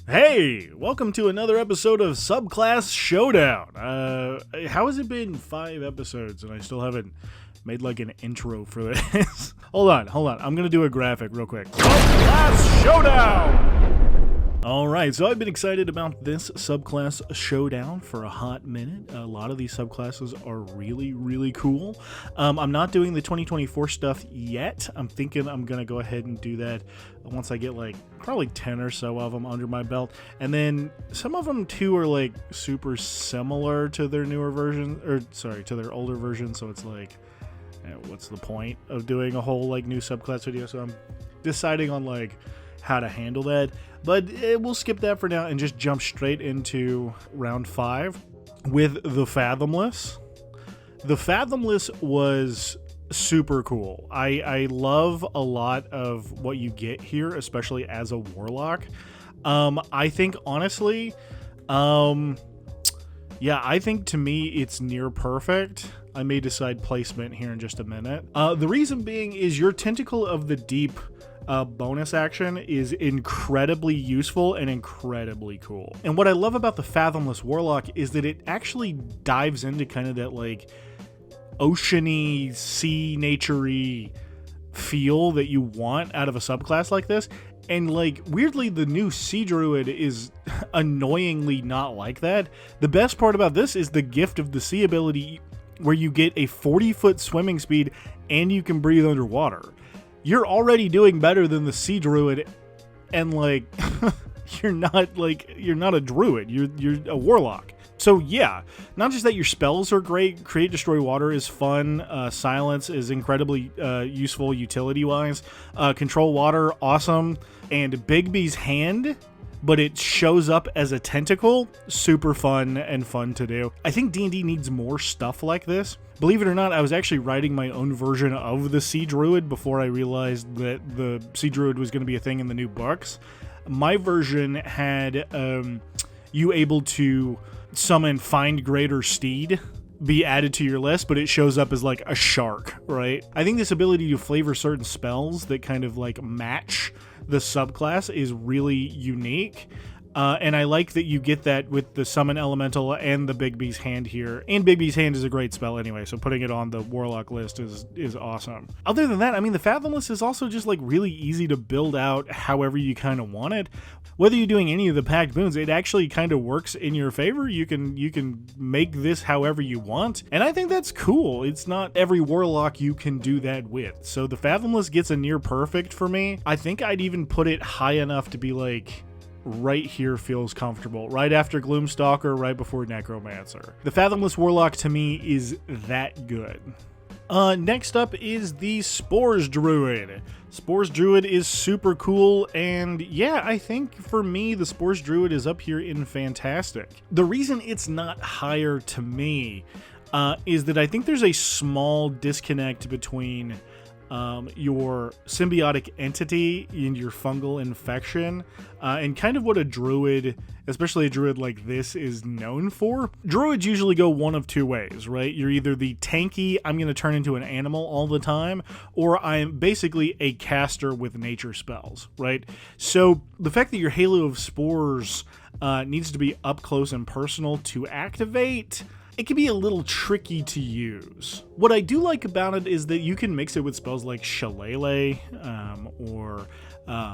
Hey, welcome to another episode of Subclass Showdown. How has it been 5 episodes and I still haven't made like an intro for this? Hold on. I'm gonna do a graphic real quick. Subclass Showdown! Alright, so I've been excited about this Subclass Showdown for a hot minute. A lot of these subclasses are really, really cool. I'm not doing the 2024 stuff yet. I'm thinking I'm gonna go ahead and do that once I get like probably 10 or so of them under my belt. And then some of them too are like super similar to their newer version, or sorry, to their older version. So it's like, what's the point of doing a whole like new subclass video? So I'm deciding on like how to handle that, but we'll skip that for now and just jump straight into round 5 with the Fathomless. The Fathomless was super cool. I love a lot of what you get here, especially as a warlock. I think honestly, I think to me it's near perfect. I may decide placement here in just a minute. The reason being is your Tentacle of the Deep bonus action is incredibly useful and incredibly cool. And what I love about the Fathomless Warlock is that it actually dives into kind of that like oceany, sea nature-y feel that you want out of a subclass like this. And like weirdly, the new Sea Druid is annoyingly not like that. The best part about this is the Gift of the Sea ability, where you get a 40-foot swimming speed and you can breathe underwater. You're already doing better than the Sea Druid, and like you're not a druid, you're a warlock. So yeah, not just that your spells are great, Create Destroy Water is fun, Silence is incredibly useful utility wise, Control Water, awesome, and Bigby's Hand, but it shows up as a tentacle, super fun and fun to do. I think D&D needs more stuff like this. Believe it or not, I was actually writing my own version of the Sea Druid before I realized that the Sea Druid was going to be a thing in the new books. My version had you able to summon Find Greater Steed be added to your list, but it shows up as like a shark, right? I think this ability to flavor certain spells that kind of like match the subclass is really unique. And I like that you get that with the Summon Elemental and the Bigby's Hand here. And Bigby's Hand is a great spell anyway, so putting it on the Warlock list is awesome. Other than that, I mean, the Fathomless is also just like really easy to build out however you kind of want it. Whether you're doing any of the packed boons, it actually kind of works in your favor. You can make this however you want, and I think that's cool. It's not every Warlock you can do that with. So the Fathomless gets a near perfect for me. I think I'd even put it high enough to be like, right here feels comfortable. Right after Gloomstalker, right before Necromancer. The Fathomless Warlock to me is that good. Next up is the Spores Druid. Spores Druid is super cool, and yeah, I think for me, the Spores Druid is up here in fantastic. The reason it's not higher to me is that I think there's a small disconnect between your symbiotic entity and your fungal infection, and kind of what a druid, especially a druid like this, is known for. Druids usually go one of two ways, right? You're either the tanky, I'm going to turn into an animal all the time, or I'm basically a caster with nature spells, right? So the fact that your Halo of Spores needs to be up close and personal to activate, it can be a little tricky to use. What I do like about it is that you can mix it with spells like Shillelagh, or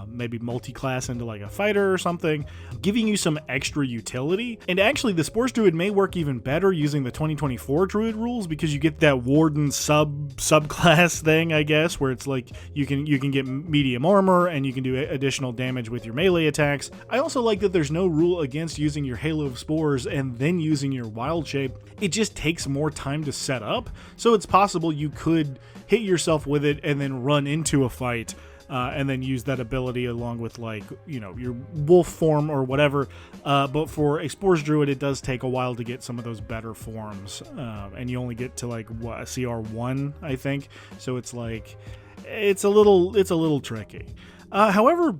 maybe multi-class into like a fighter or something, giving you some extra utility. And actually, the Spores Druid may work even better using the 2024 Druid rules, because you get that Warden subclass thing, I guess, where it's like you can get medium armor and you can do additional damage with your melee attacks. I also like that there's no rule against using your Halo of Spores and then using your Wild Shape. It just takes more time to set up, so it's possible you could hit yourself with it and then run into a fight, and then use that ability along with, like, you know, your wolf form or whatever. But for a Spores Druid, it does take a while to get some of those better forms, and you only get to like what, a CR1, I think. So it's like it's a little tricky. However,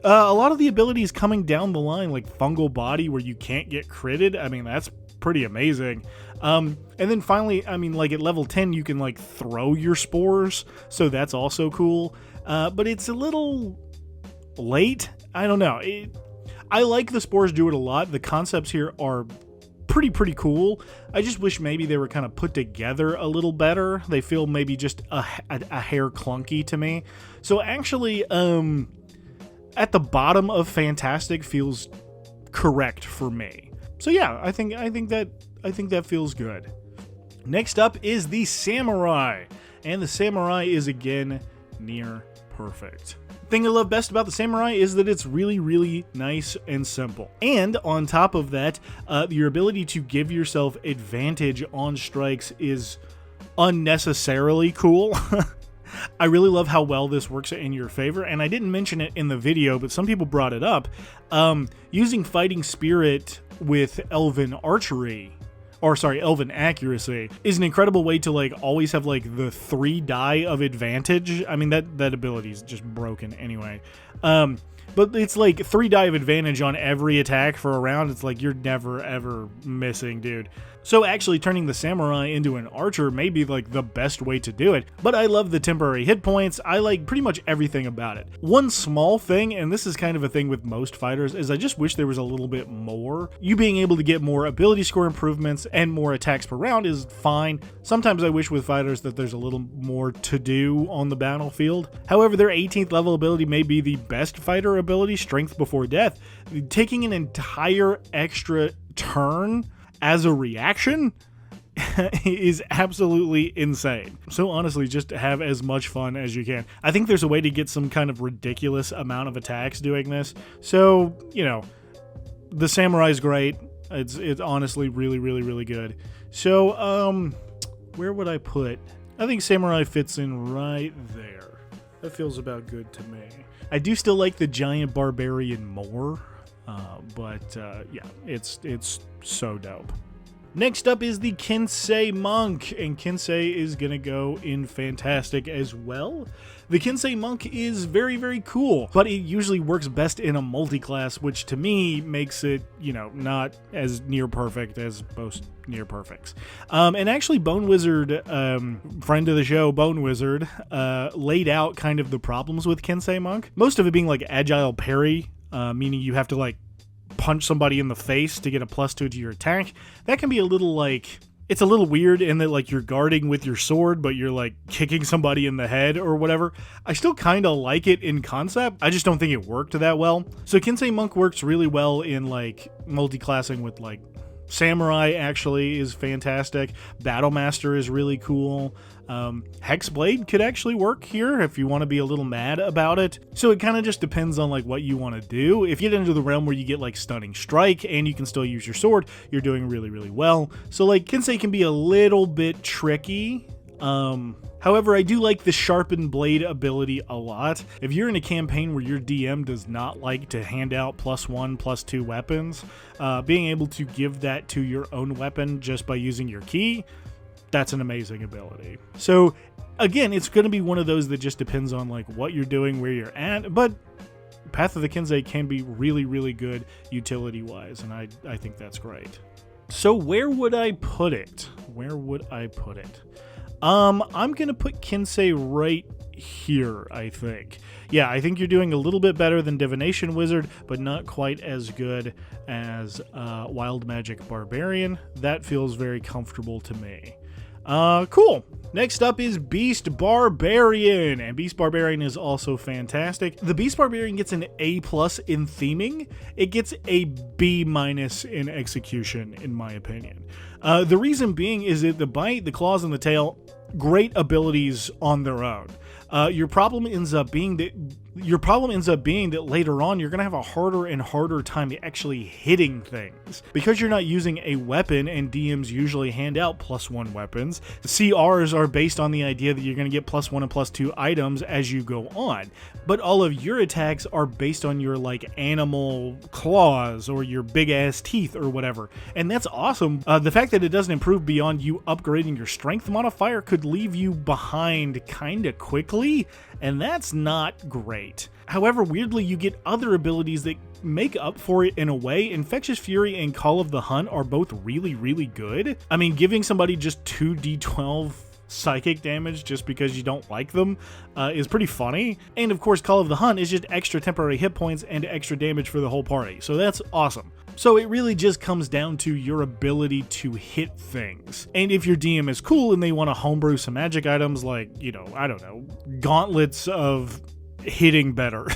a lot of the abilities coming down the line, like Fungal Body, where you can't get critted, I mean, that's pretty amazing. And then finally, I mean, like at level 10, you can like throw your spores, so that's also cool. But it's a little late. I don't know. I like the Spores Druid a lot. The concepts here are pretty cool. I just wish maybe they were kind of put together a little better. They feel maybe just a hair clunky to me. So actually, at the bottom of fantastic feels correct for me. So yeah, I think that feels good. Next up is the Samurai, and the Samurai is again near perfect. Thing I love best about the Samurai is that it's really nice and simple. And on top of that, your ability to give yourself advantage on strikes is unnecessarily cool. I really love how well this works in your favor, and I didn't mention it in the video, but some people brought it up. Using Fighting Spirit with Elven Archery, or sorry, Elven Accuracy, is an incredible way to like always have like the 3 die of advantage. I mean, that ability is just broken anyway. But it's like 3 die of advantage on every attack for a round. It's like you're never ever missing, dude. So actually turning the Samurai into an archer may be like the best way to do it, but I love the temporary hit points. I like pretty much everything about it. One small thing, and this is kind of a thing with most fighters, is I just wish there was a little bit more. You being able to get more ability score improvements and more attacks per round is fine. Sometimes I wish with fighters that there's a little more to do on the battlefield. However, their 18th level ability may be the best fighter ability, Strength Before Death. Taking an entire extra turn as a reaction is absolutely insane. So honestly, just have as much fun as you can. I think there's a way to get some kind of ridiculous amount of attacks doing this. So, you know, the Samurai's great. It's honestly really good. So, where would I put? I think Samurai fits in right there. That feels about good to me. I do still like the giant barbarian more. But yeah, it's so dope. Next up is the Kensei Monk, and Kensei is gonna go in fantastic as well. The Kensei Monk is very cool, but it usually works best in a multi-class, which to me makes it, you know, not as near perfect as most near perfects. And actually Bone Wizard, friend of the show, Bone Wizard, laid out kind of the problems with Kensei Monk. Most of it being like agile parry, meaning you have to like punch somebody in the face to get a +2 to your attack. That can be a little like, it's a little weird in that like you're guarding with your sword, but you're like kicking somebody in the head or whatever. I still kind of like it in concept. I just don't think it worked that well. So Kensei Monk works really well in like multi-classing with like Samurai actually is fantastic. Battlemaster is really cool. Hexblade could actually work here if you want to be a little mad about it. So it kind of just depends on like what you want to do. If you get into the realm where you get like Stunning Strike and you can still use your sword, you're doing really well. So like Kensei can be a little bit tricky. However, I do like the Sharpened Blade ability a lot. If you're in a campaign where your DM does not like to hand out +1, +2 weapons, being able to give that to your own weapon just by using your key, that's an amazing ability. So again, it's going to be one of those that just depends on like what you're doing, where you're at, but Path of the Kensei can be really good utility-wise, and I think that's great. So where would I put it? I'm going to put Kensei right here, I think. Yeah, I think you're doing a little bit better than Divination Wizard, but not quite as good as Wild Magic Barbarian. That feels very comfortable to me. Cool. Next up is Beast Barbarian, and Beast Barbarian is also fantastic. The Beast Barbarian gets an A+ in theming. It gets a B- in execution, in my opinion. The reason being is that the bite, the claws, and the tail, great abilities on their own. Your problem ends up being that later on you're going to have a harder and harder time actually hitting things. Because you're not using a weapon, and DMs usually hand out +1 weapons, CRs are based on the idea that you're going to get +1 and +2 items as you go on. But all of your attacks are based on your like animal claws or your big ass teeth or whatever. And that's awesome. The fact that it doesn't improve beyond you upgrading your strength modifier could leave you behind kinda quickly, and that's not great. However, weirdly, you get other abilities that make up for it in a way. Infectious Fury and Call of the Hunt are both really good. I mean, giving somebody just 2d12 psychic damage just because you don't like them is pretty funny. And of course, Call of the Hunt is just extra temporary hit points and extra damage for the whole party. So that's awesome. So it really just comes down to your ability to hit things. And if your DM is cool and they want to homebrew some magic items like, you know, I don't know, gauntlets of hitting better.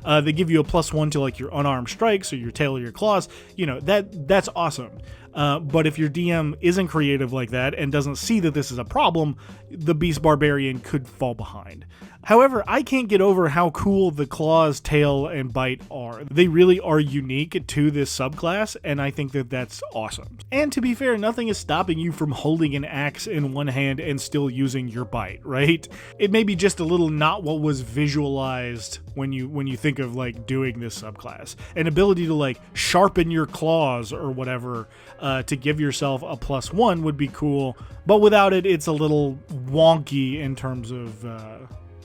They give you a +1 to like your unarmed strikes or your tail or your claws. You know, that's awesome. But if your DM isn't creative like that and doesn't see that this is a problem, the Beast Barbarian could fall behind. However, I can't get over how cool the claws, tail, and bite are. They really are unique to this subclass, and I think that that's awesome. And to be fair, nothing is stopping you from holding an axe in one hand and still using your bite, right? It may be just a little not what was visualized when you think of like doing this subclass. An ability to like sharpen your claws or whatever to give yourself a +1 would be cool, but without it, it's a little wonky in terms of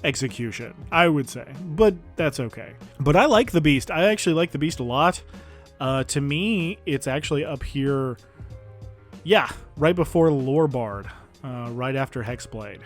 execution, I would say, but that's okay. But I like the Beast. I actually like the Beast a lot. To me, it's actually up here, yeah, right before Lore Bard, right after Hexblade.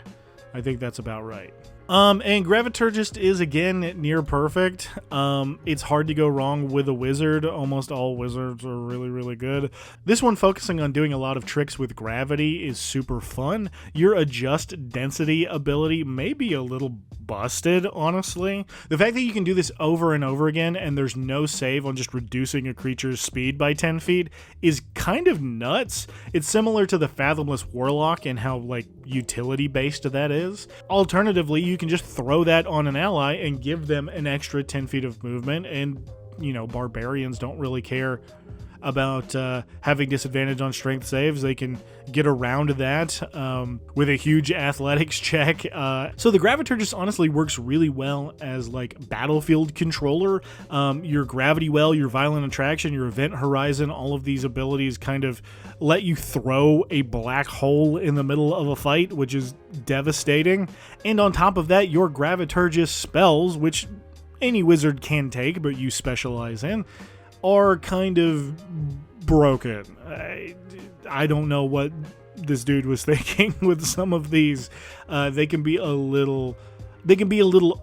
I think that's about right. And Graviturgist is again near perfect. It's hard to go wrong with a wizard. Almost all wizards are really, really good. This one, focusing on doing a lot of tricks with gravity, is super fun. Your adjust density ability may be a little busted, honestly. The fact that you can do this over and over again and there's no save on just reducing a creature's speed by 10 feet is kind of nuts. It's similar to the Fathomless warlock and how like utility based that is. Alternatively, you can just throw that on an ally and give them an extra 10 feet of movement, and you know, barbarians don't really care about having disadvantage on strength saves. They can get around that with a huge athletics check. So the Graviturgist honestly works really well as like battlefield controller. Your gravity well, your violent attraction, your event horizon, all of these abilities kind of let you throw a black hole in the middle of a fight, which is devastating. And on top of that, your Graviturgist spells, which any wizard can take, but you specialize in, are kind of broken. I don't know what this dude was thinking with some of these. They can be a little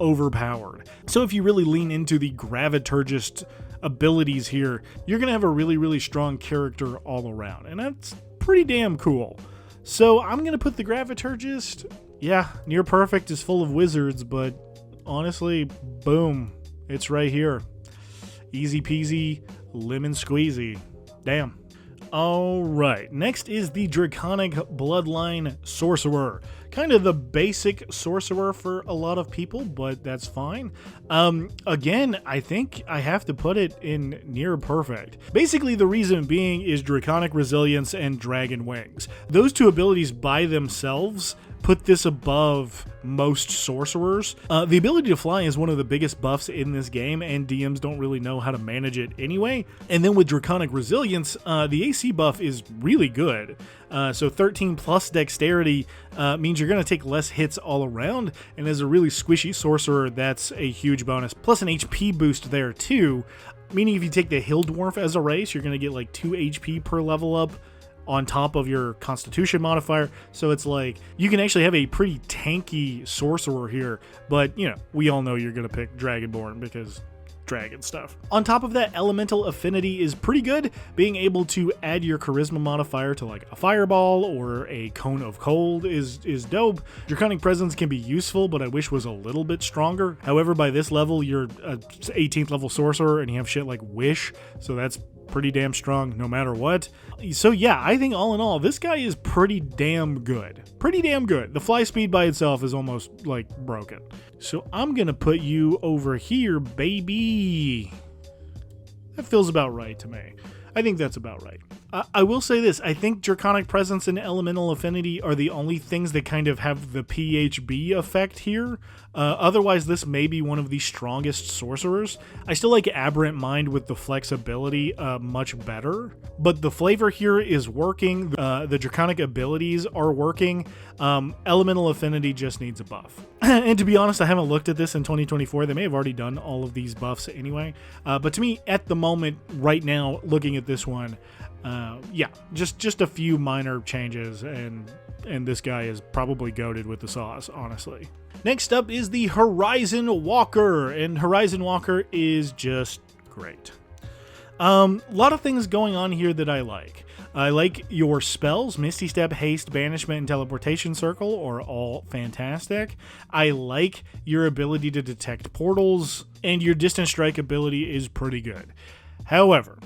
overpowered. So if you really lean into the Graviturgist abilities here, you're gonna have a really, really strong character all around, and that's pretty damn cool. So I'm gonna put the Graviturgist, yeah, near perfect, is full of wizards, but honestly, boom, it's right here. Easy peasy, lemon squeezy. Damn. Alright, next is the Draconic bloodline sorcerer. Kind of the basic sorcerer for a lot of people, but that's fine. Again, I think I have to put it in near perfect. Basically, the reason being is Draconic resilience and dragon wings. Those two abilities by themselves put this above most sorcerers. The ability to fly is one of the biggest buffs in this game, and DMs don't really know how to manage it anyway. And then with Draconic resilience, the AC buff is really good. So 13 plus dexterity means you're going to take less hits all around, and as a really squishy sorcerer, that's a huge bonus. Plus an HP boost there too, meaning if you take the Hill Dwarf as a race, you're going to get like 2 HP per level up on top of your Constitution modifier. So it's like you can actually have a pretty tanky sorcerer here, but you know, we all know you're going to pick Dragonborn because dragon stuff. On top of that, elemental affinity is pretty good. Being able to add your charisma modifier to like a fireball or a cone of cold is dope. Draconic presence can be useful, but I wish was a little bit stronger. However, by this level, you're a 18th level sorcerer and you have shit like wish, so that's pretty damn strong no matter what. So yeah, I think all in all, this guy is pretty damn good. Pretty damn good. The fly speed by itself is almost like broken. So I'm gonna put you over here, baby. That feels about right to me. I think that's about right. I will say this, I think Draconic Presence and Elemental Affinity are the only things that kind of have the PHB effect here. Otherwise, this may be one of the strongest sorcerers. I still like Aberrant Mind with the flexibility much better, but the flavor here is working. The Draconic abilities are working. Elemental Affinity just needs a buff. And to be honest, I haven't looked at this in 2024. They may have already done all of these buffs anyway. But to me, at the moment, right now, looking at this one, yeah, just a few minor changes, and and this guy is probably goated with the sauce, honestly. Next up is the Horizon Walker, and Horizon Walker is just great. A lot of things going on here that I like. I like your spells. Misty Step, Haste, Banishment, and Teleportation Circle are all fantastic. I like your ability to detect portals, and your Distant Strike ability is pretty good. However,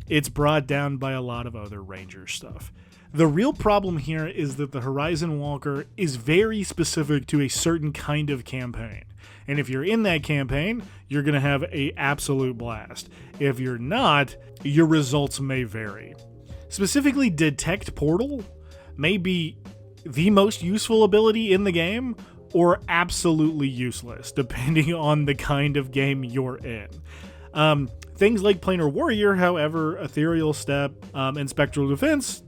it's brought down by a lot of other Ranger stuff. The real problem here is that the Horizon Walker is very specific to a certain kind of campaign. And if you're in that campaign, you're going to have an absolute blast. If you're not, your results may vary. Specifically, Detect Portal may be the most useful ability in the game, or absolutely useless, depending on the kind of game you're in. Things like Planar Warrior, however, Ethereal Step, and Spectral Defense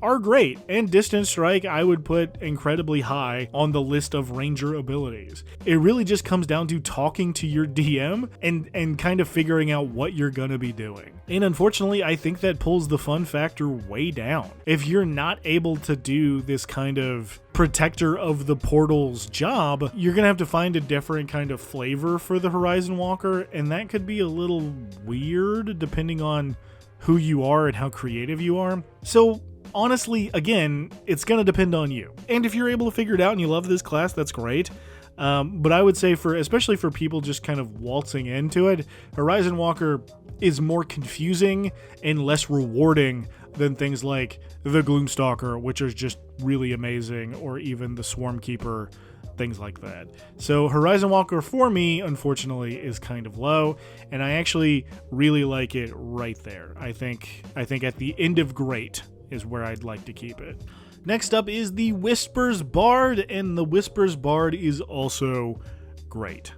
are great, and Distant Strike I would put incredibly high on the list of Ranger abilities. It really just comes down to talking to your DM and kind of figuring out what you're gonna be doing. And unfortunately, I think that pulls the fun factor way down. If you're not able to do this kind of protector of the portal's job, you're gonna have to find a different kind of flavor for the Horizon Walker, and that could be a little weird depending on who you are and how creative you are. So honestly, again, it's going to depend on you. And if you're able to figure it out and you love this class, that's great. But I would say especially for people just kind of waltzing into it, Horizon Walker is more confusing and less rewarding than things like the Gloomstalker, which is just really amazing, or even the Swarmkeeper, things like that. So Horizon Walker for me, unfortunately, is kind of low, and I actually really like it right there. I think at the end of great is where I'd like to keep it. Next up is the Whispers Bard, and the Whispers Bard is also great.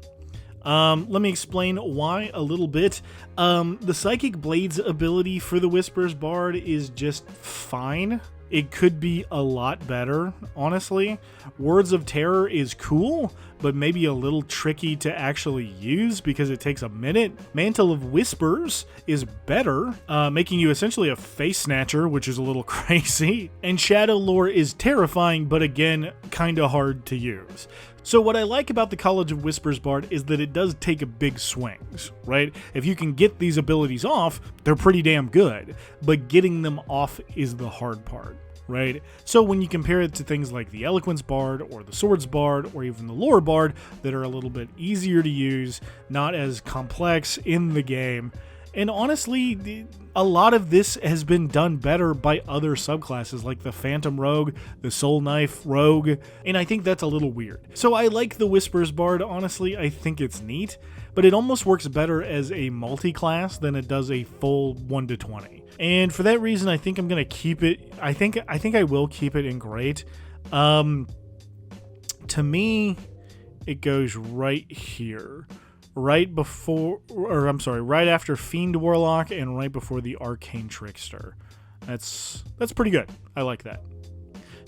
Let me explain why a little bit. The Psychic Blades ability for the Whispers Bard is just fine. It could be a lot better, honestly. Words of Terror is cool, but maybe a little tricky to actually use because it takes a minute. Mantle of Whispers is better, making you essentially a face snatcher, which is a little crazy. And Shadow Lore is terrifying, but again, kinda hard to use. So what I like about the College of Whispers Bard is that it does take big swings, right? If you can get these abilities off, they're pretty damn good, but getting them off is the hard part, right? So when you compare it to things like the Eloquence Bard or the Swords Bard or even the Lore Bard that are a little bit easier to use, not as complex in the game, and honestly, a lot of this has been done better by other subclasses like the Phantom Rogue, the Soul Knife Rogue, and I think that's a little weird. So I like the Whispers Bard, honestly. I think it's neat, but it almost works better as a multi-class than it does a full 1-20. And for that reason, I think I'm going to keep it. I think I will keep it in great. To me, it goes right here. Right after Fiend Warlock and right before the Arcane Trickster. That's pretty good. I like that.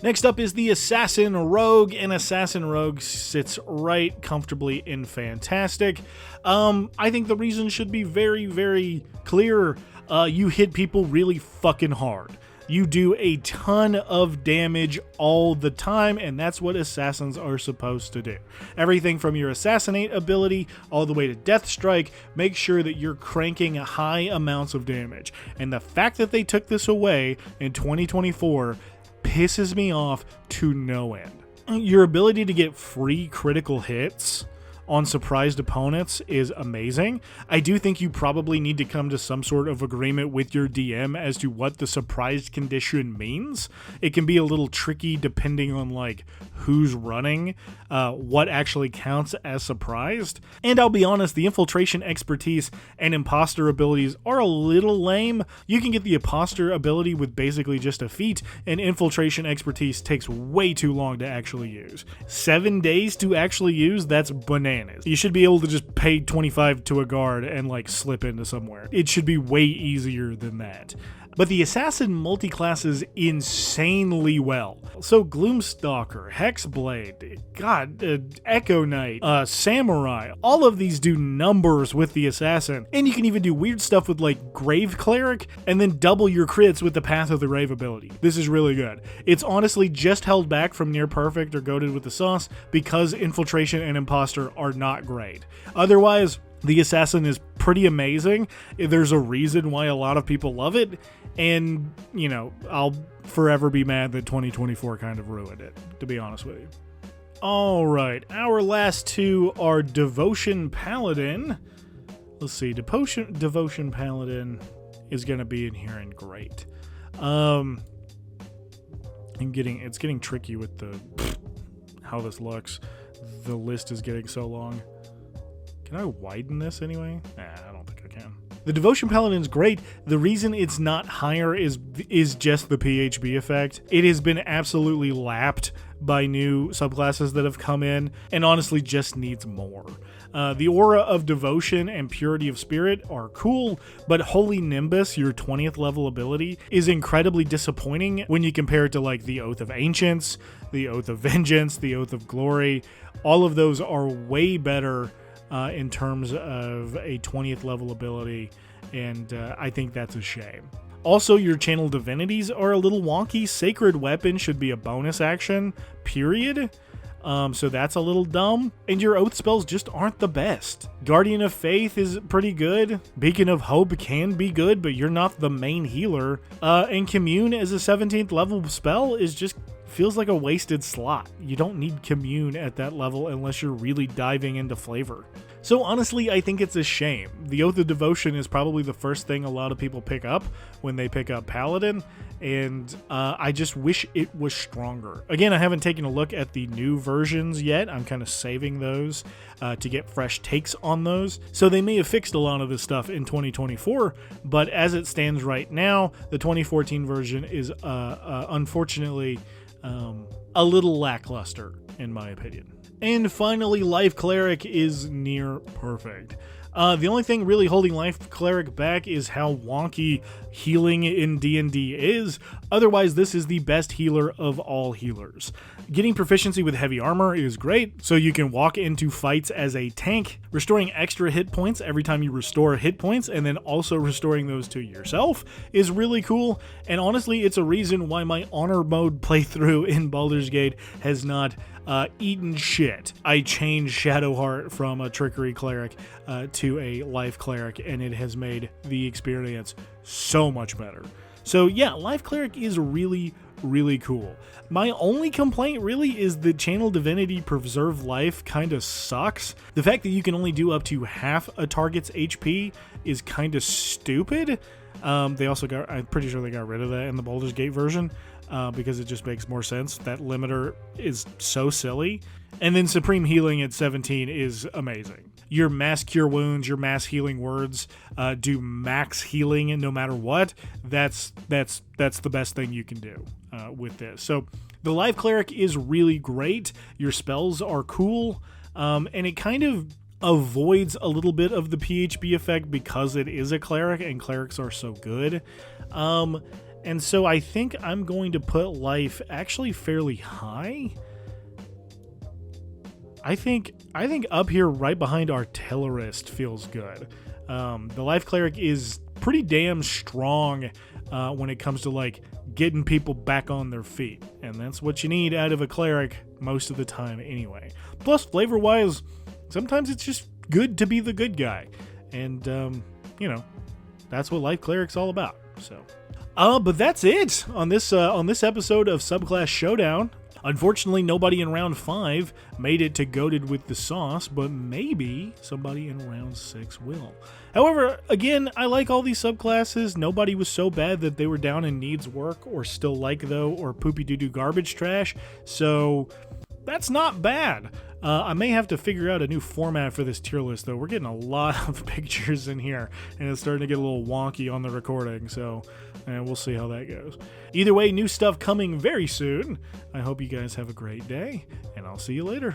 Next up is the Assassin Rogue, and Assassin Rogue sits right comfortably in Fantastic. I think the reason should be very, very clear. You hit people really fucking hard. You do a ton of damage all the time, and that's what assassins are supposed to do. Everything from your assassinate ability all the way to death strike, make sure that you're cranking high amounts of damage. And the fact that they took this away in 2024 pisses me off to no end. Your ability to get free critical hits on surprised opponents is amazing. I do think you probably need to come to some sort of agreement with your DM as to what the surprised condition means. It can be a little tricky depending on like who's running, what actually counts as surprised. And I'll be honest, the infiltration expertise and imposter abilities are a little lame. You can get the imposter ability with basically just a feat, and infiltration expertise takes way too long to actually use. 7 days to actually use, that's bananas. saying is, you should be able to just pay 25 to a guard and like slip into somewhere. It should be way easier than that. But the assassin multi-classes insanely well. So Gloomstalker, Hexblade, Echo Knight, Samurai, all of these do numbers with the assassin. And you can even do weird stuff with like Grave Cleric and then double your crits with the Path of the Grave ability. This is really good. It's honestly just held back from near perfect or goated with the sauce because Infiltration and Imposter are not great. Otherwise, the assassin is pretty amazing. There's a reason why a lot of people love it. And, you know, I'll forever be mad that 2024 kind of ruined it, to be honest with you. All right, our last two are Devotion Paladin. Let's see, Devotion Paladin is going to be in here and great. It's getting tricky with the how this looks. The list is getting so long. Can I widen this anyway? Nah, I don't think I can. The Devotion Paladin's great. The reason it's not higher is just the PHB effect. It has been absolutely lapped by new subclasses that have come in, and honestly just needs more. The Aura of Devotion and Purity of Spirit are cool, but Holy Nimbus, your 20th level ability, is incredibly disappointing when you compare it to like the Oath of Ancients, the Oath of Vengeance, the Oath of Glory. All of those are way better in terms of a 20th level ability, and I think that's a shame. Also, your channel divinities are a little wonky. Sacred Weapon should be a bonus action, period. So that's a little dumb. And your oath spells just aren't the best. Guardian of Faith is pretty good. Beacon of Hope can be good, but you're not the main healer. And Commune as a 17th level spell is just feels like a wasted slot. You don't need Commune at that level unless you're really diving into flavor. So honestly, I think it's a shame. The Oath of Devotion is probably the first thing a lot of people pick up when they pick up Paladin, and I just wish it was stronger. Again, I haven't taken a look at the new versions yet. I'm kind of saving those to get fresh takes on those. So they may have fixed a lot of this stuff in 2024, but as it stands right now, the 2014 version is unfortunately a little lackluster, in my opinion. And finally, Life Cleric is near perfect. The only thing really holding Life Cleric back is how wonky healing in D&D is. Otherwise, this is the best healer of all healers. Getting proficiency with heavy armor is great, so you can walk into fights as a tank, restoring extra hit points every time you restore hit points, and then also restoring those to yourself is really cool. And honestly, it's a reason why my honor mode playthrough in Baldur's Gate has not eaten shit. I changed Shadowheart from a Trickery Cleric to a Life Cleric, and it has made the experience so much better. So yeah, Life Cleric is really, really cool. My only complaint really is the Channel Divinity Preserve Life kind of sucks. The fact that you can only do up to half a target's HP is kind of stupid. They also I'm pretty sure they got rid of that in the Baldur's Gate version. Because it just makes more sense. That limiter is so silly. And then Supreme Healing at 17 is amazing. Your mass cure wounds, your mass healing words do max healing no matter what. That's the best thing you can do with this. So the Life Cleric is really great. Your spells are cool. And it kind of avoids a little bit of the PHB effect because it is a cleric and clerics are so good. And so I think I'm going to put Life actually fairly high. I think up here right behind Artillerist feels good. The Life Cleric is pretty damn strong when it comes to like getting people back on their feet. And that's what you need out of a cleric most of the time anyway. Plus, flavor-wise, sometimes it's just good to be the good guy. And, you know, that's what Life Cleric's all about. So... but that's it on this episode of Subclass Showdown. Unfortunately, nobody in round 5 made it to Goated with the Sauce, but maybe somebody in round 6 will. However, again, I like all these subclasses. Nobody was so bad that they were down and needs work, or still like though, or poopy doo-doo garbage trash. So that's not bad. I may have to figure out a new format for this tier list, though. We're getting a lot of pictures in here, and it's starting to get a little wonky on the recording, so we'll see how that goes. Either way, new stuff coming very soon. I hope you guys have a great day, and I'll see you later.